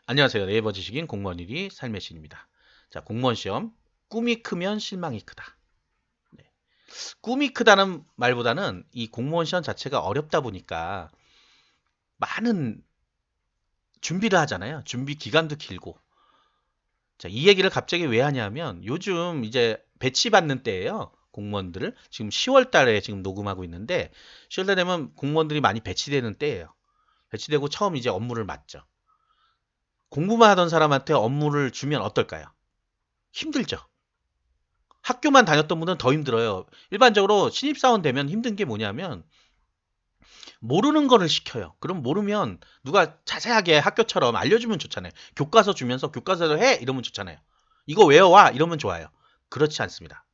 안녕하세요. 네이버 지식인 공무원 1위 삶의 신입니다. 자, 공무원 시험. 꿈이 크면 실망이 크다. 네. 꿈이 크다는 말보다는 이 공무원 시험 자체가 어렵다 보니까 많은 준비를 하잖아요. 준비 기간도 길고. 자, 이 얘기를 갑자기 왜 하냐면 요즘 이제 배치 받는 때예요. 공무원들을 지금 10월 달에 지금 녹음하고 있는데 10월 달 되면 공무원들이 많이 배치되는 때예요. 배치되고 처음 이제 업무를 맡죠. 공부만 하던 사람한테 업무를 주면 어떨까요? 힘들죠. 학교만 다녔던 분은 더 힘들어요. 일반적으로 신입사원 되면 힘든 게 뭐냐면 모르는 거를 시켜요. 그럼 모르면 누가 자세하게 학교처럼 알려주면 좋잖아요. 교과서 주면서 교과서를 해 이러면 좋잖아요. 이거 외워와 이러면 좋아요. 그렇지 않습니다.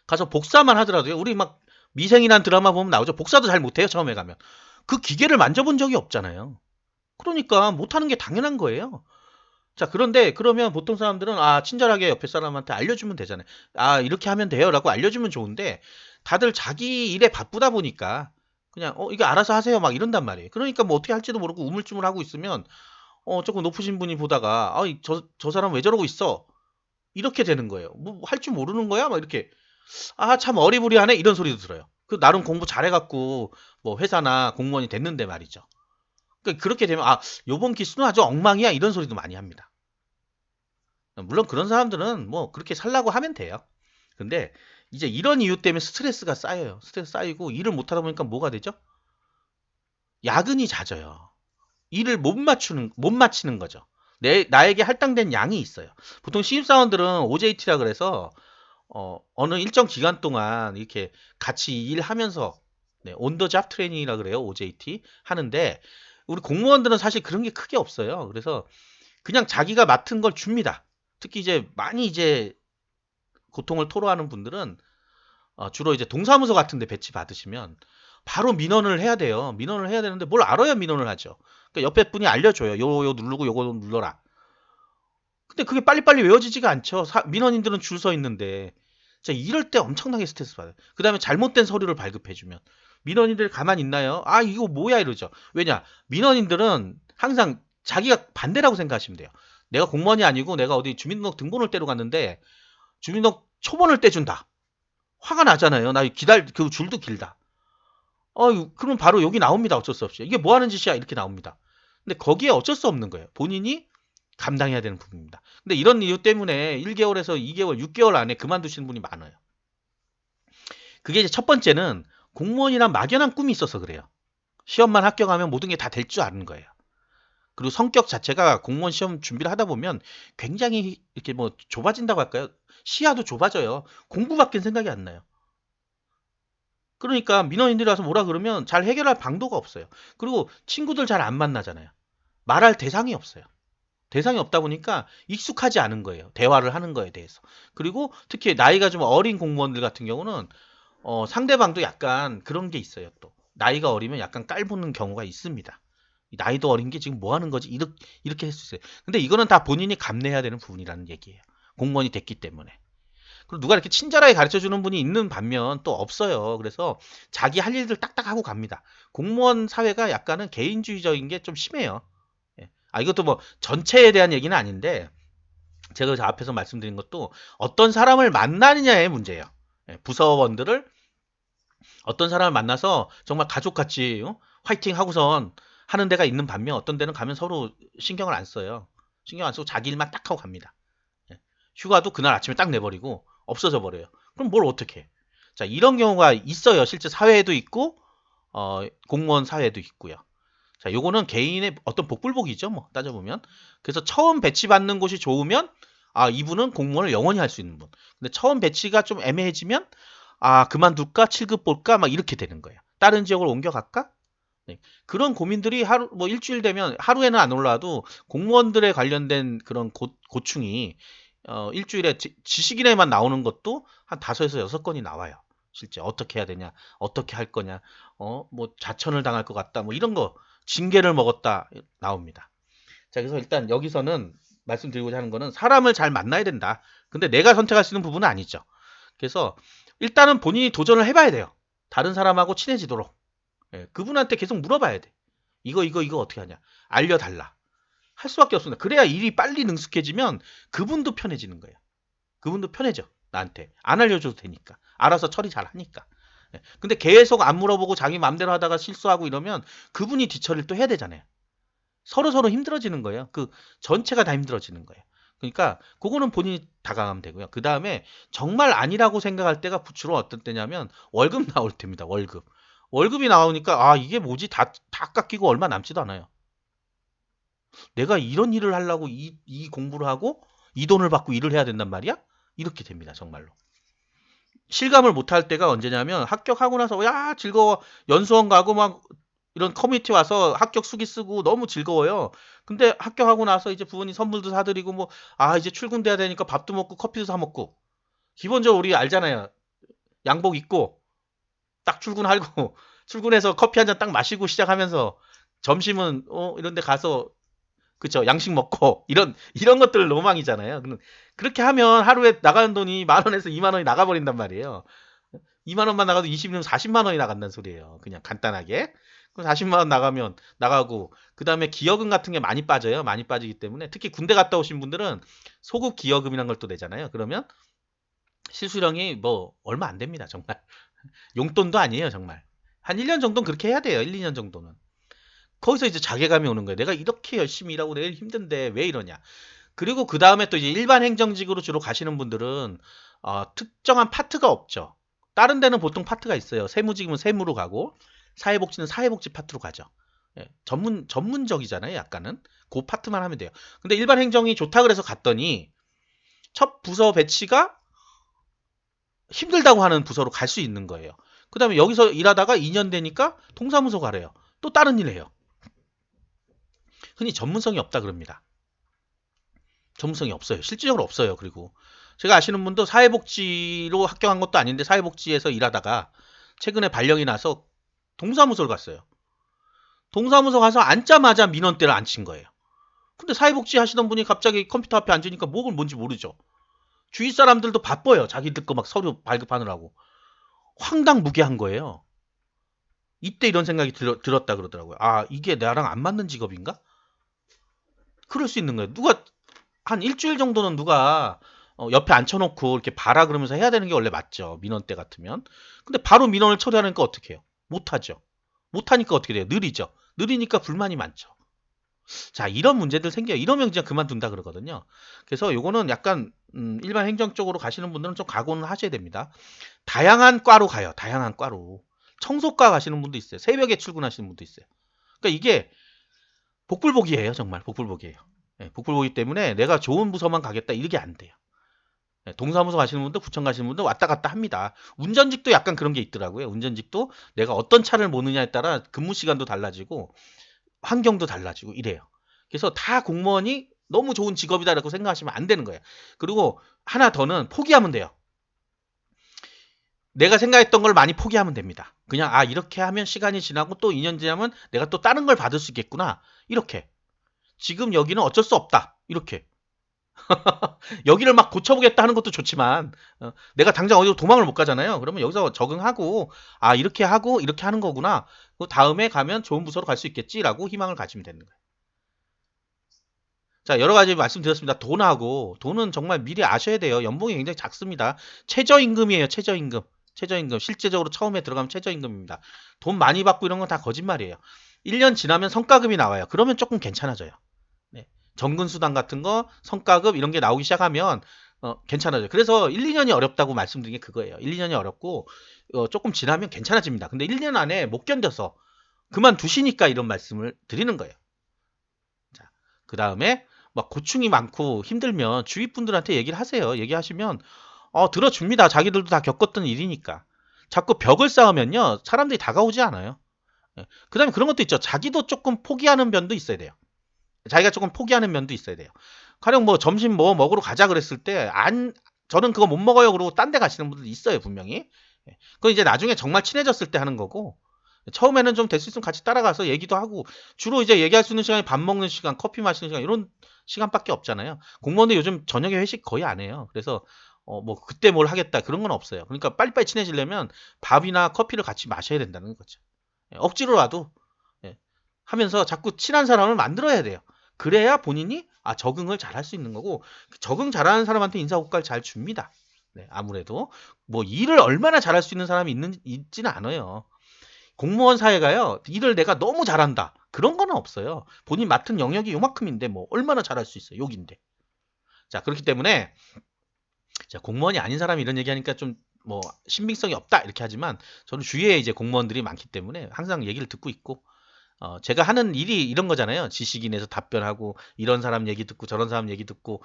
가서 복사만 하더라도요. 우리 막 미생이란 드라마 보면 나오죠. 복사도 잘 못해요. 처음에 가면. 그 기계를 만져본 적이 없잖아요. 그러니까 못하는 게 당연한 거예요. 자, 그런데 그러면 보통 사람들은 친절하게 옆에 사람한테 알려주면 되잖아요. 이렇게 하면 돼요라고 알려주면 좋은데 다들 자기 일에 바쁘다 보니까 그냥 이거 알아서 하세요 막 이런단 말이에요. 그러니까 뭐 어떻게 할지도 모르고 우물쭈물하고 있으면 조금 높으신 분이 보다가 저 사람 왜 저러고 있어? 이렇게 되는 거예요. 뭐 할 줄 모르는 거야? 막 이렇게 참 어리부리하네 이런 소리도 들어요. 그 나름 공부 잘해갖고 뭐 회사나 공무원이 됐는데 말이죠. 그러니까 그렇게 되면 요번 기수는 아주 엉망이야 이런 소리도 많이 합니다. 물론 그런 사람들은 뭐 그렇게 살라고 하면 돼요. 근데 이제 이런 이유 때문에 스트레스가 쌓여요. 스트레스 쌓이고 일을 못하다 보니까 뭐가 되죠? 야근이 잦아요. 일을 못 마치는 거죠. 나에게 할당된 양이 있어요. 보통 신입사원들은 OJT라 그래서 어느 일정 기간 동안 이렇게 같이 일하면서 온더 잡 트레이닝이라 그래요. OJT 하는데 우리 공무원들은 사실 그런 게 크게 없어요. 그래서 그냥 자기가 맡은 걸 줍니다. 특히 이제 많이 이제 고통을 토로하는 분들은 주로 이제 동사무소 같은 데 배치 받으시면 바로 민원을 해야 돼요. 민원을 해야 되는데 뭘 알아야 민원을 하죠. 그러니까 옆에 분이 알려줘요. 요 누르고 요거 눌러라. 근데 그게 빨리빨리 외워지지가 않죠. 민원인들은 줄 서 있는데. 자, 이럴 때 엄청나게 스트레스 받아요. 그 다음에 잘못된 서류를 발급해주면. 민원인들 가만히 있나요? 이거 뭐야 이러죠. 왜냐? 민원인들은 항상 자기가 반대라고 생각하시면 돼요. 내가 공무원이 아니고 내가 어디 주민등록 등본을 떼러 갔는데 주민등록 초본을 떼준다. 화가 나잖아요. 그 줄도 길다. 그럼 바로 여기 나옵니다. 어쩔 수 없이. 이게 뭐 하는 짓이야? 이렇게 나옵니다. 근데 거기에 어쩔 수 없는 거예요. 본인이 감당해야 되는 부분입니다. 근데 이런 이유 때문에 1개월에서 2개월, 6개월 안에 그만두시는 분이 많아요. 그게 이제 첫 번째는 공무원이란 막연한 꿈이 있어서 그래요. 시험만 합격하면 모든 게 다 될 줄 아는 거예요. 그리고 성격 자체가 공무원 시험 준비를 하다 보면 굉장히 이렇게 뭐 좁아진다고 할까요? 시야도 좁아져요. 공부밖에 생각이 안 나요. 그러니까 민원인들이 와서 뭐라 그러면 잘 해결할 방도가 없어요. 그리고 친구들 잘 안 만나잖아요. 말할 대상이 없어요. 대상이 없다 보니까 익숙하지 않은 거예요. 대화를 하는 거에 대해서. 그리고 특히 나이가 좀 어린 공무원들 같은 경우는 상대방도 약간 그런 게 있어요. 또 나이가 어리면 약간 깔보는 경우가 있습니다. 나이도 어린 게 지금 뭐 하는 거지? 이렇게 할 수 있어요. 근데 이거는 다 본인이 감내해야 되는 부분이라는 얘기예요. 공무원이 됐기 때문에. 그리고 누가 이렇게 친절하게 가르쳐 주는 분이 있는 반면 또 없어요. 그래서 자기 할 일들 딱딱 하고 갑니다. 공무원 사회가 약간은 개인주의적인 게 좀 심해요. 예. 이것도 뭐 전체에 대한 얘기는 아닌데 제가 저 앞에서 말씀드린 것도 어떤 사람을 만나느냐의 문제예요. 예, 부서원들을 어떤 사람을 만나서 정말 가족같이 화이팅 하고선 하는 데가 있는 반면 어떤 데는 가면 서로 신경을 안 써요. 신경 안 쓰고 자기 일만 딱 하고 갑니다. 예. 휴가도 그날 아침에 딱 내버리고 없어져 버려요. 그럼 뭘 어떻게 해? 자, 이런 경우가 있어요. 실제 사회에도 있고 공무원 사회에도 있고요. 자, 요거는 개인의 어떤 복불복이죠, 뭐 따져보면. 그래서 처음 배치받는 곳이 좋으면 이분은 공무원을 영원히 할 수 있는 분. 근데 처음 배치가 좀 애매해지면 그만둘까, 7급 볼까, 막 이렇게 되는 거예요. 다른 지역으로 옮겨갈까? 네. 그런 고민들이 하루 뭐 일주일 되면 하루에는 안 올라와도 공무원들에 관련된 그런 고충이 일주일에 지식인에만 나오는 것도 한 5에서 6건이 나와요. 실제 어떻게 해야 되냐, 어떻게 할 거냐, 뭐 자천을 당할 것 같다, 뭐 이런 거 징계를 먹었다 나옵니다. 자, 그래서 일단 여기서는 말씀드리고자 하는 거는 사람을 잘 만나야 된다. 근데 내가 선택할 수 있는 부분은 아니죠. 그래서 일단은 본인이 도전을 해봐야 돼요. 다른 사람하고 친해지도록. 예, 그분한테 계속 물어봐야 돼. 이거 어떻게 하냐? 알려달라. 할 수밖에 없습니다. 그래야 일이 빨리 능숙해지면 그분도 편해지는 거예요. 그분도 편해져. 나한테. 안 알려줘도 되니까. 알아서 처리 잘 하니까. 예. 근데 계속 안 물어보고 자기 마음대로 하다가 실수하고 이러면 그분이 뒤처리를 또 해야 되잖아요. 서로 힘들어지는 거예요. 그 전체가 다 힘들어지는 거예요. 그러니까 그거는 본인이 다가가면 되고요. 그 다음에 정말 아니라고 생각할 때가 주로 어떤 때냐면 월급 나올 때입니다. 월급. 월급이 나오니까 아 이게 뭐지? 다 깎이고 얼마 남지도 않아요. 내가 이런 일을 하려고 이 공부를 하고 이 돈을 받고 일을 해야 된단 말이야? 이렇게 됩니다. 정말로. 실감을 못할 때가 언제냐면 합격하고 나서 야 즐거워 연수원 가고 막 이런 커뮤니티 와서 합격 수기 쓰고 너무 즐거워요. 근데 합격하고 나서 이제 부모님 선물도 사드리고 뭐 아 이제 출근돼야 되니까 밥도 먹고 커피도 사 먹고 기본적으로 우리 알잖아요. 양복 입고 딱 출근하고 출근해서 커피 한 잔 딱 마시고 시작하면서 점심은 이런 데 가서 그쵸 양식 먹고 이런 것들 로망이잖아요. 그렇게 하면 하루에 나가는 돈이 10,000원에서 20,000원이 나가버린단 말이에요. 2만 원만 나가도 20년 40만 원이 나간다는 소리예요. 그냥 간단하게. 그럼 40만 원 나가면 나가고 그다음에 기여금 같은 게 많이 빠져요. 많이 빠지기 때문에 특히 군대 갔다 오신 분들은 소급 기여금이라는 걸 또 내잖아요. 그러면 실수령이 뭐 얼마 안 됩니다. 정말. 용돈도 아니에요, 정말. 한 1년 정도는 그렇게 해야 돼요. 1, 2년 정도는. 거기서 이제 자괴감이 오는 거예요. 내가 이렇게 열심히 일하고 내일 힘든데 왜 이러냐. 그리고 그 다음에 또 이제 일반 행정직으로 주로 가시는 분들은 특정한 파트가 없죠. 다른 데는 보통 파트가 있어요. 세무직은 세무로 가고 사회복지는 사회복지 파트로 가죠. 예, 전문적이잖아요. 약간은 그 파트만 하면 돼요. 근데 일반 행정이 좋다 그래서 갔더니 첫 부서 배치가 힘들다고 하는 부서로 갈 수 있는 거예요. 그 다음에 여기서 일하다가 2년 되니까 동사무소 가래요. 또 다른 일 해요. 흔히 전문성이 없다 그럽니다. 전문성이 없어요. 실질적으로 없어요. 그리고 제가 아시는 분도 사회복지로 합격한 것도 아닌데 사회복지에서 일하다가 최근에 발령이 나서 동사무소를 갔어요. 동사무소 가서 앉자마자 민원대를 앉힌 거예요. 근데 사회복지 하시던 분이 갑자기 컴퓨터 앞에 앉으니까 뭐가 뭔지 모르죠. 주위 사람들도 바빠요. 자기들 거 막 서류 발급하느라고. 황당무계한 거예요. 이때 이런 생각이 들었다 그러더라고요. 아 이게 나랑 안 맞는 직업인가? 그럴 수 있는 거예요. 누가 한 일주일 정도는 누가 옆에 앉혀놓고 이렇게 봐라 그러면서 해야 되는 게 원래 맞죠. 민원 때 같으면. 근데 바로 민원을 처리하니까 어떻게 해요? 못하죠. 못하니까 어떻게 돼요? 느리죠. 느리니까 불만이 많죠. 자, 이런 문제들 생겨요. 이러면 그냥 그만둔다 그러거든요. 그래서 요거는 약간 일반 행정 쪽으로 가시는 분들은 좀 각오는 하셔야 됩니다. 다양한 과로 가요. 다양한 과로. 청소과 가시는 분도 있어요. 새벽에 출근하시는 분도 있어요. 그러니까 이게 복불복이에요. 정말 복불복이에요. 예, 복불복이기 때문에 내가 좋은 부서만 가겠다 이렇게 안 돼요. 예, 동사무소 가시는 분도 부천 가시는 분도 왔다 갔다 합니다. 운전직도 약간 그런 게 있더라고요. 운전직도 내가 어떤 차를 모느냐에 따라 근무 시간도 달라지고 환경도 달라지고 이래요. 그래서 다 공무원이 너무 좋은 직업이다라고 생각하시면 안 되는 거예요. 그리고 하나 더는 포기하면 돼요. 내가 생각했던 걸 많이 포기하면 됩니다. 그냥 아 이렇게 하면 시간이 지나고 또 2년 지나면 내가 또 다른 걸 받을 수 있겠구나. 이렇게. 지금 여기는 어쩔 수 없다. 이렇게. 여기를 막 고쳐보겠다 하는 것도 좋지만 내가 당장 어디로 도망을 못 가잖아요. 그러면 여기서 적응하고 아 이렇게 하고 이렇게 하는 거구나. 그 다음에 가면 좋은 부서로 갈 수 있겠지라고 희망을 가지면 되는 거예요. 자 여러 가지 말씀드렸습니다. 돈은 정말 미리 아셔야 돼요. 연봉이 굉장히 작습니다. 최저임금이에요. 최저임금. 최저임금. 실제적으로 처음에 들어가면 최저임금입니다. 돈 많이 받고 이런 건 다 거짓말이에요. 1년 지나면 성과급이 나와요. 그러면 조금 괜찮아져요. 네. 정근수당 같은 거, 성과급 이런 게 나오기 시작하면 괜찮아져요. 그래서 1, 2년이 어렵다고 말씀드린 게 그거예요. 1, 2년이 어렵고 조금 지나면 괜찮아집니다. 근데 1년 안에 못 견뎌서 그만두시니까 이런 말씀을 드리는 거예요. 자, 그 다음에 막 고충이 많고 힘들면 주위 분들한테 얘기를 하세요. 얘기하시면 들어줍니다. 자기들도 다 겪었던 일이니까. 자꾸 벽을 쌓으면요. 사람들이 다가오지 않아요. 그 다음에 그런 것도 있죠. 자기도 조금 포기하는 면도 있어야 돼요. 자기가 조금 포기하는 면도 있어야 돼요. 가령 뭐 점심 뭐 먹으러 가자 그랬을 때 저는 그거 못 먹어요 그러고 딴 데 가시는 분들 있어요 분명히. 그건 이제 나중에 정말 친해졌을 때 하는 거고 처음에는 좀 될 수 있으면 같이 따라가서 얘기도 하고 주로 이제 얘기할 수 있는 시간이 밥 먹는 시간, 커피 마시는 시간 이런 시간밖에 없잖아요. 공무원들 요즘 저녁에 회식 거의 안 해요. 그래서 뭐 그때 뭘 하겠다 그런 건 없어요. 그러니까 빨리빨리 친해지려면 밥이나 커피를 같이 마셔야 된다는 거죠. 억지로라도 하면서 자꾸 친한 사람을 만들어야 돼요. 그래야 본인이 적응을 잘 할 수 있는 거고, 적응 잘하는 사람한테 인사고과를 잘 줍니다. 네, 아무래도 뭐 일을 얼마나 잘할 수 있는 사람이 있지는 않아요. 공무원 사회가요, 일을 내가 너무 잘한다, 그런 거는 없어요. 본인 맡은 영역이 요만큼인데 뭐 얼마나 잘할 수 있어요. 욕인데. 자, 그렇기 때문에 자, 공무원이 아닌 사람이 이런 얘기하니까 좀 뭐 신빙성이 없다 이렇게 하지만, 저는 주위에 이제 공무원들이 많기 때문에 항상 얘기를 듣고 있고, 제가 하는 일이 이런 거잖아요. 지식인에서 답변하고, 이런 사람 얘기 듣고 저런 사람 얘기 듣고,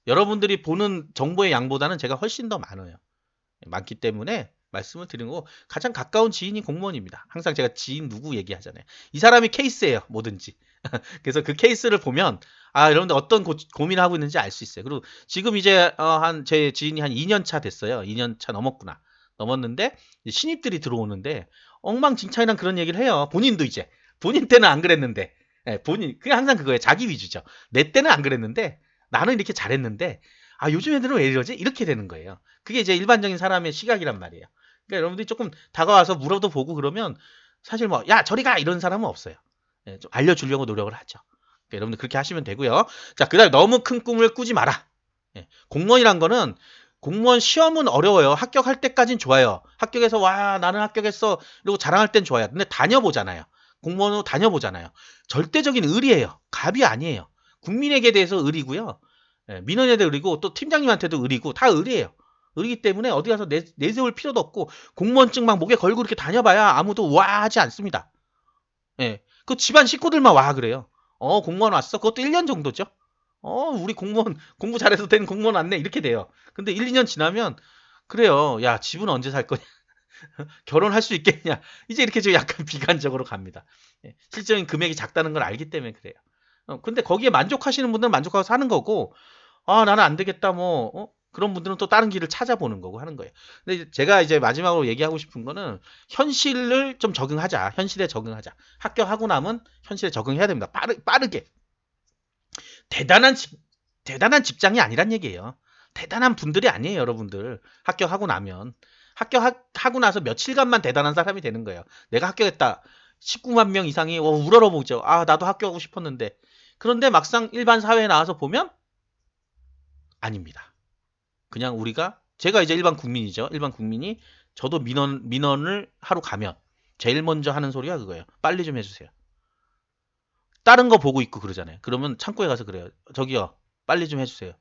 여러분들이 보는 정보의 양보다는 제가 훨씬 더 많아요. 많기 때문에 말씀을 드린 거고, 가장 가까운 지인이 공무원입니다. 항상 제가 지인 누구 얘기하잖아요. 이 사람이 케이스예요. 뭐든지. 그래서 그 케이스를 보면 여러분들 어떤 고민을 하고 있는지 알 수 있어요. 그리고 지금 이제 한 제 지인이 한 2년 차 됐어요. 2년 차 넘었구나. 넘었는데 신입들이 들어오는데 엉망진창이란 그런 얘기를 해요. 본인도 이제 본인 때는 안 그랬는데, 본인 그게 항상 그거예요. 자기 위주죠. 내 때는 안 그랬는데 나는 이렇게 잘했는데 요즘 애들은 왜 이러지? 이렇게 되는 거예요. 그게 이제 일반적인 사람의 시각이란 말이에요. 그러니까 여러분들이 조금 다가와서 물어도 보고 그러면, 사실 뭐 야 저리 가 이런 사람은 없어요. 좀 알려주려고 노력을 하죠. 그러니까 여러분들 그렇게 하시면 되고요. 자, 그다음 너무 큰 꿈을 꾸지 마라. 공무원이란 거는, 공무원 시험은 어려워요. 합격할 때까진 좋아요. 합격해서 와 나는 합격했어 이러고 자랑할 땐 좋아요. 근데 다녀보잖아요. 공무원으로 다녀보잖아요. 절대적인 의리예요. 갑이 아니에요. 국민에게 대해서 의리고요. 민원에도 의리고 또 팀장님한테도 의리고 다 의리예요. 의리기 때문에 어디 가서 내세울 필요도 없고, 공무원증 막 목에 걸고 이렇게 다녀봐야 아무도 와 하지 않습니다. 그 집안 식구들만 와 그래요. 공무원 왔어? 그것도 1년 정도죠. 우리 공무원 공부 잘해서 된 공무원 왔네 이렇게 돼요. 근데 1, 2년 지나면 그래요. 야 집은 언제 살 거냐? 결혼할 수 있겠냐? 이제 이렇게 좀 약간 비관적으로 갑니다. 실적인 금액이 작다는 걸 알기 때문에 그래요. 근데 거기에 만족하시는 분들은 만족하고 사는 거고, 나는 안 되겠다 뭐 그런 분들은 또 다른 길을 찾아보는 거고 하는 거예요. 근데 제가 이제 마지막으로 얘기하고 싶은 거는, 현실을 좀 적응하자. 현실에 적응하자. 합격하고 나면 현실에 적응해야 됩니다. 빠르게. 대단한 대단한 직장이 아니란 얘기예요. 대단한 분들이 아니에요, 여러분들. 합격하고 나면. 합격하고 나서 며칠간만 대단한 사람이 되는 거예요. 내가 합격했다. 19만 명 이상이 우러러보죠. 나도 합격하고 싶었는데. 그런데 막상 일반 사회에 나와서 보면 아닙니다. 그냥 제가 이제 일반 국민이죠. 일반 국민이, 저도 민원을 하러 가면 제일 먼저 하는 소리가 그거예요. 빨리 좀 해주세요. 다른 거 보고 있고 그러잖아요. 그러면 창고에 가서 그래요. 저기요, 빨리 좀 해주세요.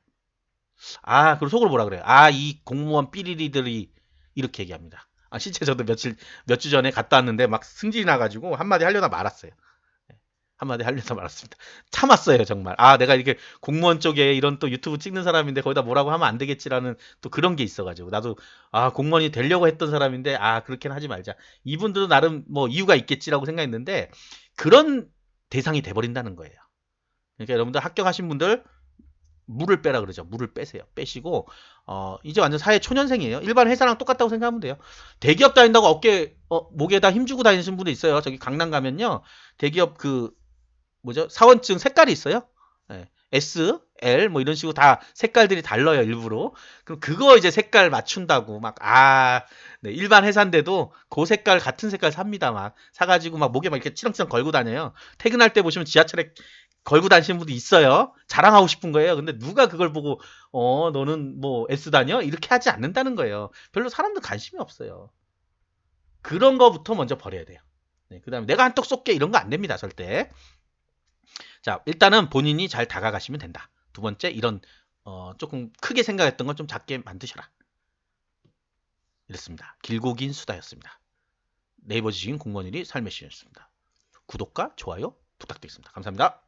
그리고 속으로 뭐라 그래요? 이 공무원 삐리리들이, 이렇게 얘기합니다. 실제 저도 몇 주 전에 갔다 왔는데 막 승질이 나가지고 한마디 하려다 말았어요. 한마디 하려다 말았습니다. 참았어요, 정말. 내가 이렇게 공무원 쪽에 이런 또 유튜브 찍는 사람인데 거기다 뭐라고 하면 안 되겠지라는 또 그런 게 있어가지고, 나도 공무원이 되려고 했던 사람인데 그렇게는 하지 말자. 이분들도 나름 뭐 이유가 있겠지라고 생각했는데, 그런 대상이 돼버린다는 거예요. 그러니까 여러분들 합격하신 분들 물을 빼라 그러죠. 물을 빼세요. 빼시고, 이제 완전 사회 초년생이에요. 일반 회사랑 똑같다고 생각하면 돼요. 대기업 다닌다고 목에다 힘주고 다니시는 분도 있어요. 저기 강남 가면요. 대기업 뭐죠? 사원증 색깔이 있어요. S, L 뭐 이런 식으로 다 색깔들이 달라요, 일부러. 그럼 그거 이제 색깔 맞춘다고 네, 일반 회사인데도 그 색깔 같은 색깔 삽니다. 막 사가지고 막 목에 막 이렇게 치렁치렁 걸고 다녀요. 퇴근할 때 보시면 지하철에 걸고 다니시는 분도 있어요. 자랑하고 싶은 거예요. 근데 누가 그걸 보고 너는 뭐 S 다녀? 이렇게 하지 않는다는 거예요. 별로 사람들 관심이 없어요. 그런 거부터 먼저 버려야 돼요. 네, 그다음에 내가 한턱 쏠게 이런 거 안 됩니다, 절대. 자, 일단은 본인이 잘 다가가시면 된다. 두 번째, 이런 조금 크게 생각했던 건 좀 작게 만드셔라. 이랬습니다. 길고 긴 수다였습니다. 네이버 지식인 공무원 일이 삶의 시였습니다. 구독과 좋아요 부탁드리겠습니다. 감사합니다.